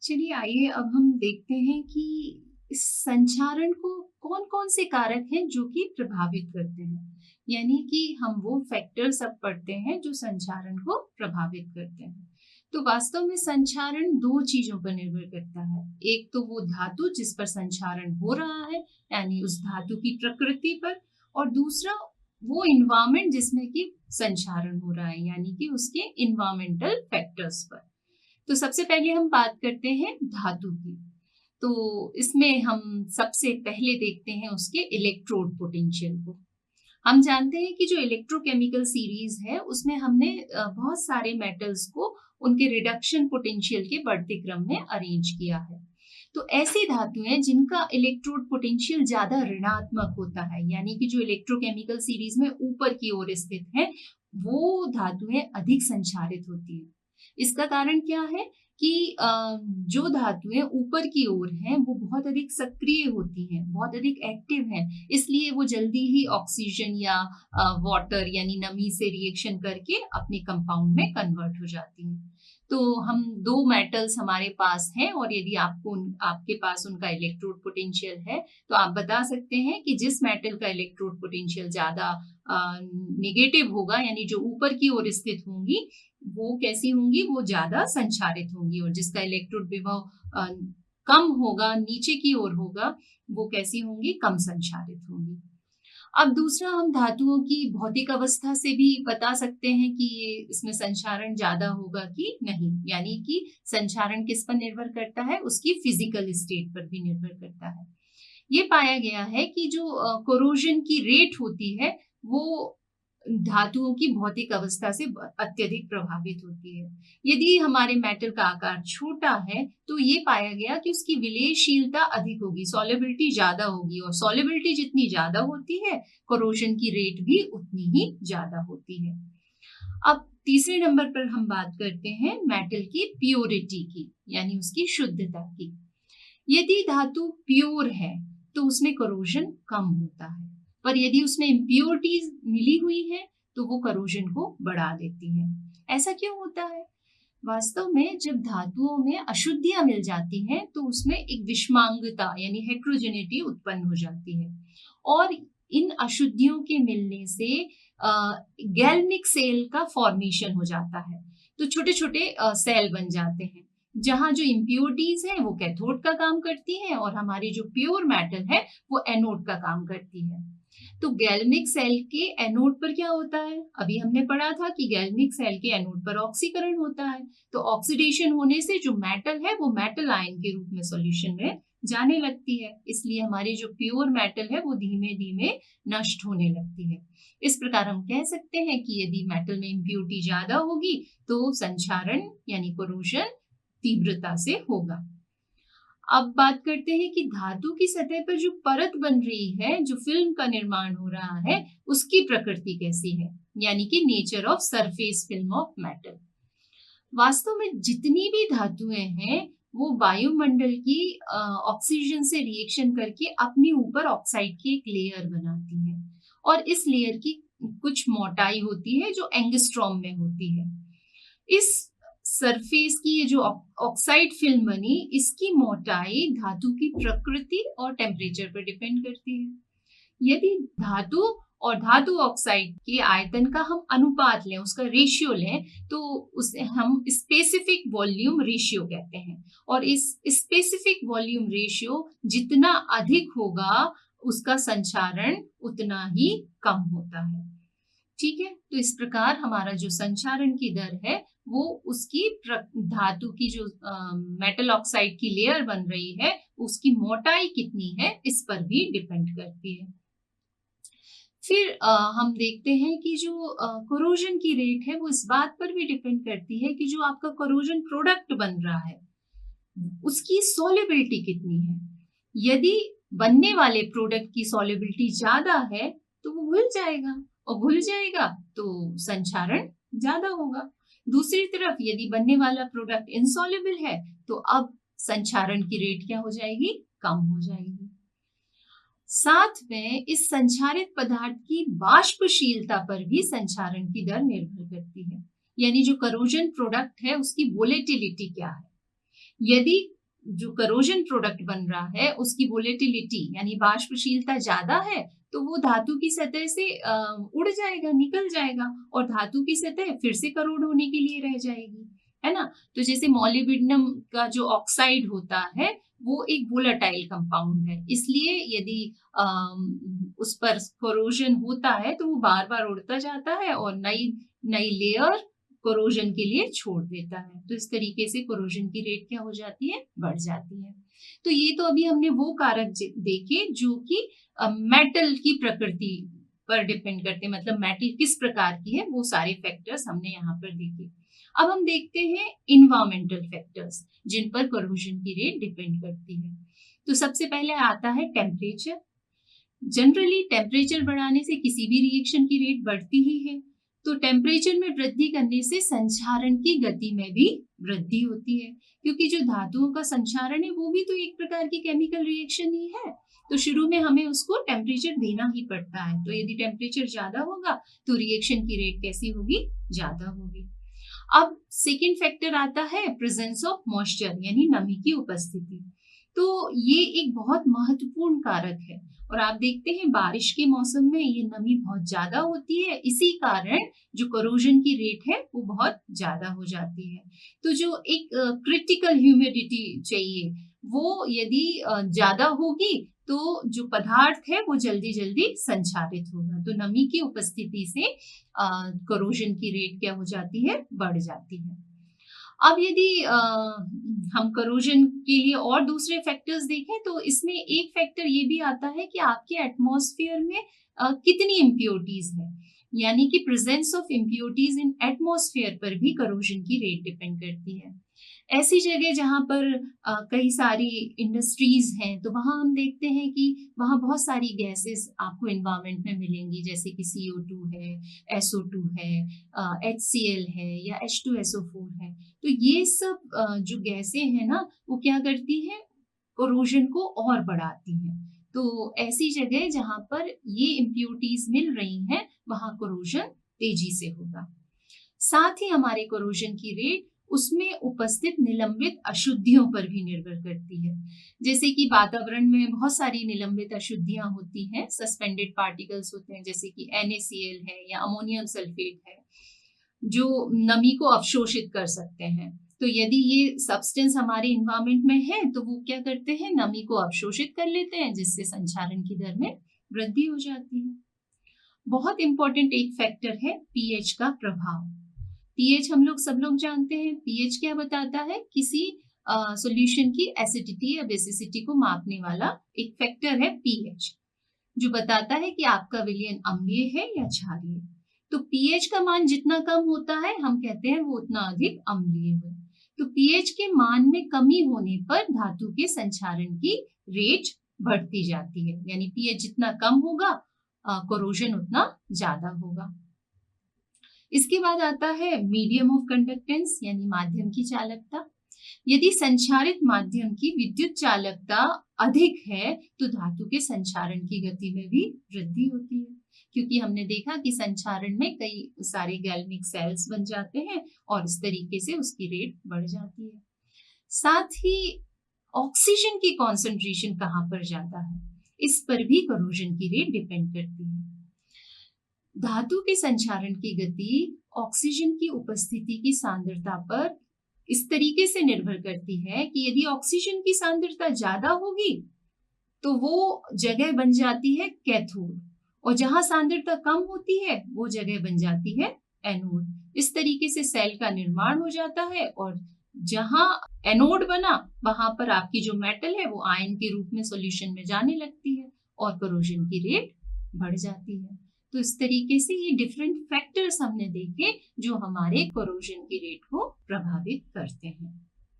चलिए आइए अब हम देखते हैं कि इस संचारण को कौन-कौन से कारक हैं जो कि प्रभावित करते हैं। यानी कि हम वो फैक्टर्स अब पढ़ते हैं जो संचारण को प्रभावित करते हैं। तो वास्तव में संचारण 2 चीज़ों पर निर्भर करता है। एक तो वो धातु जिस पर संचारण हो रहा है, यानी उस धातु की प्रकृति पर, और दूसरा वो एनवायरनमेंट जिसमें कि संचारण हो रहा है, यानी कि उसके एनवायरमेंटल फैक्टर्स पर। तो सबसे पहले हम बात करते हैं धातु की। तो इसमें हम सबसे पहले देखते हैं उसके इलेक्ट्रोड पोटेंशियल को। हम जानते हैं कि जो इलेक्ट्रोकेमिकल सीरीज है उसमें हमने बहुत सारे मेटल्स को उनके रिडक्शन पोटेंशियल के बढ़ते क्रम में अरेंज किया है। तो ऐसी धातुएं जिनका इलेक्ट्रोड पोटेंशियल ज्यादा ऋणात्मक होता है, यानी कि जो इलेक्ट्रोकेमिकल सीरीज में ऊपर की ओर स्थित है, वो धातुएं अधिक संचारित होती है। इसका कारण क्या है कि जो धातुएं ऊपर की ओर हैं वो बहुत अधिक सक्रिय होती हैं, बहुत अधिक एक्टिव हैं, इसलिए वो जल्दी ही ऑक्सीजन या वाटर यानी नमी से रिएक्शन करके अपने कंपाउंड में कन्वर्ट हो जाती हैं। तो हम दो मेटल्स हमारे पास हैं और यदि आपके पास उनका इलेक्ट्रोड पोटेंशियल है तो आप बता सकते हैं कि जिस मेटल का इलेक्ट्रोड पोटेंशियल ज्यादा नेगेटिव होगा, यानी जो ऊपर की ओर स्थित होंगी, वो कैसी होंगी, वो ज्यादा संचारित होंगी, और जिसका इलेक्ट्रोड विभव कम होगा, नीचे की ओर होगा, वो कैसी होंगी, कम संचारित होंगी। अब दूसरा, हम धातुओं की भौतिक अवस्था से भी बता सकते हैं कि ये इसमें संचारण ज्यादा होगा कि नहीं, यानी कि संचारण किस पर निर्भर करता है, उसकी फिजिकल स्टेट पर भी निर्भर करता है। ये पाया गया है कि जो कोरोजन की रेट होती है वो धातुओं की भौतिक अवस्था से अत्यधिक प्रभावित होती है। यदि हमारे मेटल का आकार छोटा है तो ये पाया गया कि उसकी विलेयशीलता अधिक होगी, सॉल्युबिलिटी ज्यादा होगी, और सॉल्युबिलिटी जितनी ज्यादा होती है कोरोजन की रेट भी उतनी ही ज्यादा होती है। अब तीसरे नंबर पर हम बात करते हैं मेटल की प्योरिटी की, यानी उसकी शुद्धता की। यदि धातु प्योर है तो उसमें करोजन कम होता है, पर यदि उसमें इम्प्योरिटीज मिली हुई है तो वो करोजन को बढ़ा देती है। ऐसा क्यों होता है? वास्तव में जब धातुओं में अशुद्धियां मिल जाती हैं तो उसमें एक विषमांगता यानी हेट्रोजेनिटी उत्पन्न हो जाती है, और इन अशुद्धियों के मिलने से गैल्मिक सेल का फॉर्मेशन हो जाता है। तो छोटे छोटे सेल बन जाते हैं जहां जो इम्प्योरिटीज है वो कैथोड का काम करती हैं और हमारी जो प्योर मेटल है वो एनोड का काम करती है। तो गैल्मिक सेल के एनोड पर क्या होता है? अभी हमने पढ़ा था कि गैल्मिक सेल के एनोड पर ऑक्सीकरण होता है। तो ऑक्सीडेशन होने से जो मेटल है वो मेटल आयन के रूप में सॉल्यूशन में जाने लगती है, इसलिए हमारी जो प्योर मेटल है वो धीमे धीमे नष्ट होने लगती है। इस प्रकार हम कह सकते हैं कि यदि मेटल में इम्प्योरिटी ज्यादा होगी तो संचारण यानी कोरोजन तीव्रता से होगा। अब बात करते हैं कि धातु की सतह पर जो परत बन रही है, जो फिल्म का निर्माण हो रहा है, उसकी प्रकृति कैसी है, यानी कि nature of surface film of metal. वास्तव में जितनी भी धातुएं हैं वो वायुमंडल की ऑक्सीजन से रिएक्शन करके अपने ऊपर ऑक्साइड की एक लेयर बनाती है, और इस लेयर की कुछ मोटाई होती है जो एंगस्ट्रॉम में होती है। इस सरफेस की ये जो ऑक्साइड फिल्म बनी, इसकी मोटाई धातु की प्रकृति और टेम्परेचर पर डिपेंड करती है। यदि धातु और धातु ऑक्साइड के आयतन का हम अनुपात लें, उसका रेशियो लें, तो उसे हम स्पेसिफिक वॉल्यूम रेशियो कहते हैं, और इस स्पेसिफिक वॉल्यूम रेशियो जितना अधिक होगा उसका संचारण उतना ही कम होता है। ठीक है, तो इस प्रकार हमारा जो संचारण की दर है वो उसकी धातु की जो मेटल ऑक्साइड की लेयर बन रही है उसकी मोटाई कितनी है इस पर भी डिपेंड करती है। फिर हम देखते हैं कि जो कोरोजन की रेट है वो इस बात पर भी डिपेंड करती है कि जो आपका कोरोजन प्रोडक्ट बन रहा है उसकी सॉल्युबिलिटी कितनी है। यदि बनने वाले प्रोडक्ट की सॉल्युबिलिटी ज्यादा है तो वो घुल जाएगा, और घुल जाएगा तो संचारण ज्यादा होगा। दूसरी तरफ यदि बनने वाला प्रोडक्ट इनसॉल्युबल है तो अब संचारण की रेट क्या हो जाएगी, कम हो जाएगी। साथ में इस संचारित पदार्थ की वाष्पशीलता पर भी संचारण की दर निर्भर करती है, यानी जो करोजन प्रोडक्ट है उसकी वोलेटिलिटी क्या है। यदि जो करोजन प्रोडक्ट बन रहा है उसकी वोलेटिलिटी यानी वाष्पशीलता ज्यादा है तो वो धातु की सतह से उड़ जाएगा, निकल जाएगा और धातु की सतह फिर से करोड होने के लिए रह जाएगी, है ना। तो जैसे मॉलिब्डेनम का जो ऑक्साइड होता है वो एक वोलेटाइल कंपाउंड है, इसलिए यदि उस पर कोरोजन होता है तो वो बार बार उड़ता जाता है और नई नई लेयर कोरोजन के लिए छोड़ देता है। तो इस तरीके से कोरोजन की रेट क्या हो जाती है, बढ़ जाती है। तो ये तो अभी हमने वो कारक देखे जो कि मेटल की प्रकृति पर डिपेंड करते हैं, मतलब मेटल किस प्रकार की है वो सारे फैक्टर्स हमने यहाँ पर देखे। अब हम देखते हैं इन्वायरमेंटल फैक्टर्स जिन पर कोरोजन की रेट डिपेंड करती है। तो सबसे पहले आता है टेम्परेचर। जनरली टेम्परेचर बढ़ाने से किसी भी रिएक्शन की रेट बढ़ती ही है। तो टेम्परेचर में वृद्धि करने से संक्षारण की गति में भी वृद्धि होती है, क्योंकि जो धातुओं का संक्षारण है वो भी तो एक प्रकार की केमिकल रिएक्शन ही है। तो शुरू में हमें उसको टेम्परेचर देना ही पड़ता है। तो यदि टेम्परेचर ज्यादा होगा तो रिएक्शन की रेट कैसी होगी, ज्यादा होगी। अब सेकेंड फैक्टर आता है प्रेजेंस ऑफ मॉइस्चर यानी नमी की उपस्थिति। तो ये एक बहुत महत्वपूर्ण कारक है और आप देखते हैं बारिश के मौसम में ये नमी बहुत ज्यादा होती है, इसी कारण जो कोरोजन की रेट है वो बहुत ज्यादा हो जाती है। तो जो एक क्रिटिकल ह्यूमिडिटी चाहिए वो यदि ज्यादा होगी तो जो पदार्थ है वो जल्दी जल्दी संचारित होगा। तो नमी की उपस्थिति से कोरोजन की रेट क्या हो जाती है, बढ़ जाती है। अब यदि हम कोरोजन के लिए और दूसरे फैक्टर्स देखें तो इसमें एक फैक्टर ये भी आता है कि आपके एटमॉस्फेयर में कितनी इम्प्योरिटीज है, यानी कि presence of impurities in atmosphere पर भी कोरोजन की रेट डिपेंड करती है। ऐसी जगह जहाँ पर कई सारी इंडस्ट्रीज हैं तो वहाँ हम देखते हैं कि वहाँ बहुत सारी गैसेस आपको एनवायरनमेंट में मिलेंगी, जैसे कि CO2 है, SO2 है, HCl है या H2SO4 है। तो ये सब जो गैसें हैं ना वो क्या करती हैं, कोरोजन को और बढ़ाती हैं। तो ऐसी जगह जहाँ पर ये इम्प्योरिटीज मिल रही हैं वहाँ कोरोजन तेजी से होगा। साथ ही हमारे कोरोजन की रेट उसमें उपस्थित निलंबित अशुद्धियों पर भी निर्भर करती है। जैसे कि वातावरण में बहुत सारी निलंबित अशुद्धियां होती हैं, सस्पेंडेड पार्टिकल्स होते हैं जैसे कि NaCl है या अमोनियम सल्फेट है जो नमी को अवशोषित कर सकते हैं। तो यदि ये सब्सटेंस हमारे इन्वायरमेंट में है तो वो क्या करते हैं, नमी को अवशोषित कर लेते हैं जिससे संचारण की दर में वृद्धि हो जाती है। बहुत इंपॉर्टेंट एक फैक्टर है पीएच का प्रभाव। पीएच हम लोग सब लोग जानते हैं, पीएच क्या बताता है, किसी सॉल्यूशन की एसिडिटी या बेसिसिटी को मापने वाला एक फैक्टर है पीएच, जो बताता है कि आपका विलयन अम्लीय है या क्षारीय। तो पीएच का मान जितना कम होता है हम कहते हैं वो उतना अधिक अम्लीय है। तो पीएच के मान में कमी होने पर धातु के संचारण की रेट बढ़ती जाती है, यानी पीएच जितना कम होगा कोरोजन उतना ज्यादा होगा। इसके बाद आता है मीडियम ऑफ कंडक्टेंस यानी माध्यम की चालकता। यदि संचारित माध्यम की विद्युत चालकता अधिक है तो धातु के संचारण की गति में भी वृद्धि होती है, क्योंकि हमने देखा कि संचारण में कई सारे गैल्वेनिक सेल्स बन जाते हैं और इस तरीके से उसकी रेट बढ़ जाती है। साथ ही ऑक्सीजन की कॉन्सेंट्रेशन कहाँ पर ज्यादा है इस पर भी कोरोजन की रेट डिपेंड करती है। धातु के संचारण की गति ऑक्सीजन की उपस्थिति की सांद्रता पर इस तरीके से निर्भर करती है कि यदि ऑक्सीजन की सांद्रता ज्यादा होगी तो वो जगह बन जाती है कैथोड और जहां सांद्रता कम होती है वो जगह बन जाती है एनोड। इस तरीके से सेल का निर्माण हो जाता है और जहां एनोड बना वहां पर आपकी जो मेटल है वो आयन के रूप में सॉल्यूशन में जाने लगती है और कोरोजन की रेट बढ़ जाती है। तो इस तरीके से ये डिफरेंट फैक्टर्स हमने देखे जो हमारे कोरोजन की रेट को प्रभावित करते हैं।